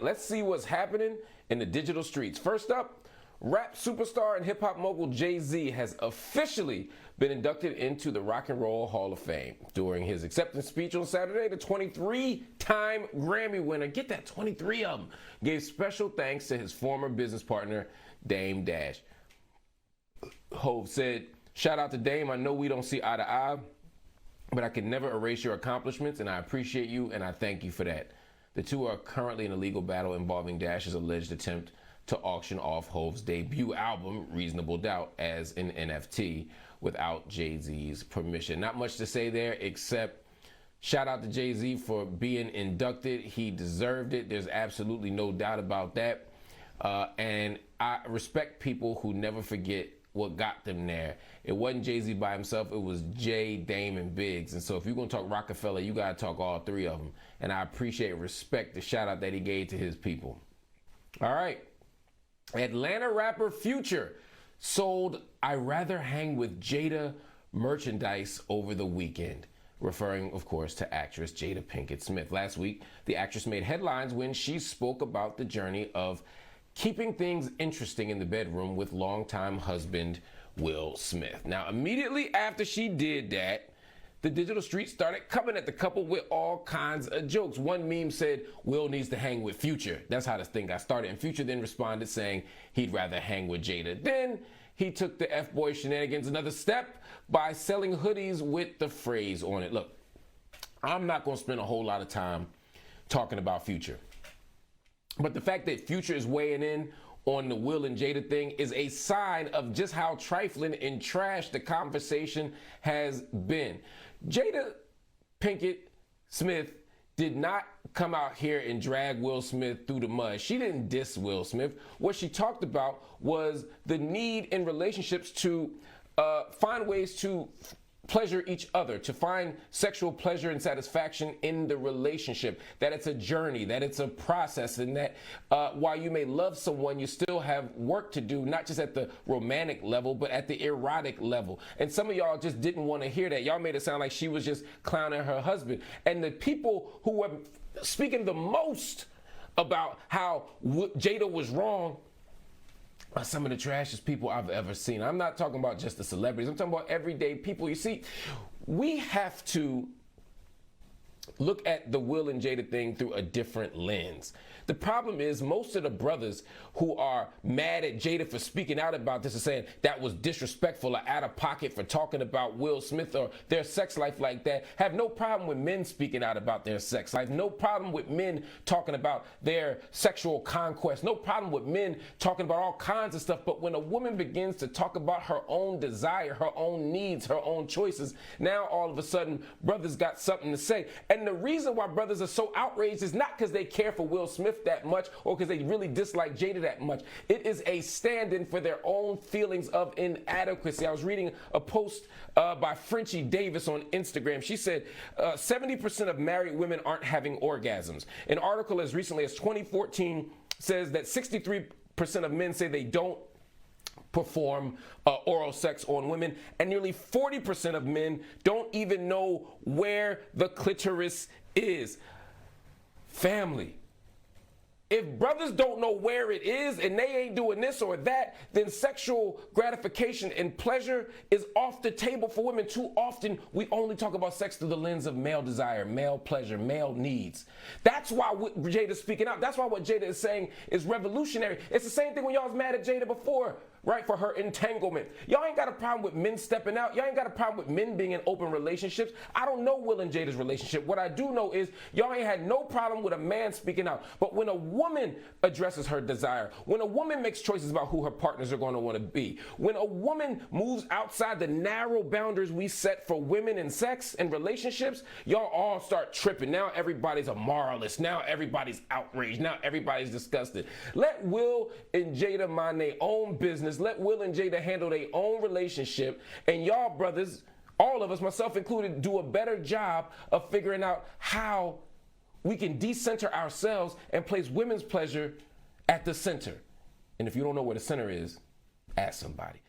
let's see what's happening in the digital streets. First up, rap superstar and hip-hop mogul Jay-Z has officially been inducted into the Rock and Roll Hall of Fame. During his acceptance speech on Saturday, the 23-time Grammy winner, get that, 23 of them, gave special thanks to his former business partner, Dame Dash. HOF said, "Shout out to Dame. I know we don't see eye to eye, but I can never erase your accomplishments, and I appreciate you, and I thank you for that." The two are currently in a legal battle involving Dash's alleged attempt to auction off HOF's debut album, Reasonable Doubt, as an NFT without Jay-Z's permission. Not much to say there, except shout out to Jay-Z for being inducted. He deserved it. There's absolutely no doubt about that. And I respect people who never forget what got them there. It wasn't Jay-Z by himself, it was Jay, Dame, and Biggs. And so if you're gonna talk Rockefeller, you gotta talk all three of them. And I appreciate and respect the shout out that he gave to his people. All right, Atlanta rapper Future sold "I Rather Hang with Jada" merchandise over the weekend, referring, of course, to actress Jada Pinkett Smith. Last week, the actress made headlines when she spoke about the journey of keeping things interesting in the bedroom with longtime husband Will Smith. Now, immediately after she did that, the digital streets started coming at the couple with all kinds of jokes. One meme said, "Will needs to hang with Future." That's how this thing got started. And Future then responded saying he'd rather hang with Jada. Then he took the F-boy shenanigans another step by selling hoodies with the phrase on it. Look, I'm not going to spend a whole lot of time talking about Future. But the fact that Future is weighing in on the Will and Jada thing is a sign of just how trifling and trash the conversation has been. Jada Pinkett Smith did not come out here and drag Will Smith through the mud. She didn't diss Will Smith. What she talked about was the need in relationships to find ways to pleasure each other, to find sexual pleasure and satisfaction in the relationship, that it's a journey, that it's a process, and that while you may love someone, you still have work to do, not just at the romantic level, but at the erotic level. And some of y'all just didn't want to hear that. Y'all made it sound like she was just clowning her husband. And the people who were speaking the most about how Jada was wrong are some of the trashiest people I've ever seen. I'm not talking about just the celebrities. I'm talking about everyday people. You see, we have to look at the Will and Jada thing through a different lens. The problem is most of the brothers who are mad at Jada for speaking out about this and saying that was disrespectful or out of pocket for talking about Will Smith or their sex life like that have no problem with men speaking out about their sex life, no problem with men talking about their sexual conquest, no problem with men talking about all kinds of stuff. But when a woman begins to talk about her own desire, her own needs, her own choices, now all of a sudden brothers got something to say. And the reason why brothers are so outraged is not because they care for Will Smith that much or because they really dislike Jada that much. It is a stand-in for their own feelings of inadequacy. I was reading a post by Frenchie Davis on Instagram. She said 70% of married women aren't having orgasms. An article as recently as 2014 says that 63% of men say they don't perform oral sex on women, and nearly 40% of men don't even know where the clitoris is. Family, if brothers don't know where it is and they ain't doing this or that, then sexual gratification and pleasure is off the table for women. Too often, we only talk about sex through the lens of male desire, male pleasure, male needs. That's why Jada's speaking out. That's why what Jada is saying is revolutionary. It's the same thing when y'all was mad at Jada before, right, for her entanglement. Y'all ain't got a problem with men stepping out. Y'all ain't got a problem with men being in open relationships. I don't know Will and Jada's relationship. What I do know is y'all ain't had no problem with a man speaking out. But when a woman addresses her desire, when a woman makes choices about who her partners are going to want to be, when a woman moves outside the narrow boundaries we set for women in sex and relationships, y'all all start tripping. Now everybody's a moralist. Now everybody's outraged. Now everybody's disgusted. Let Will and Jada mind their own business. Let Will and Jada handle their own relationship. And y'all brothers, all of us, myself included, do a better job of figuring out how we can decenter ourselves and place women's pleasure at the center. And if you don't know where the center is, ask somebody.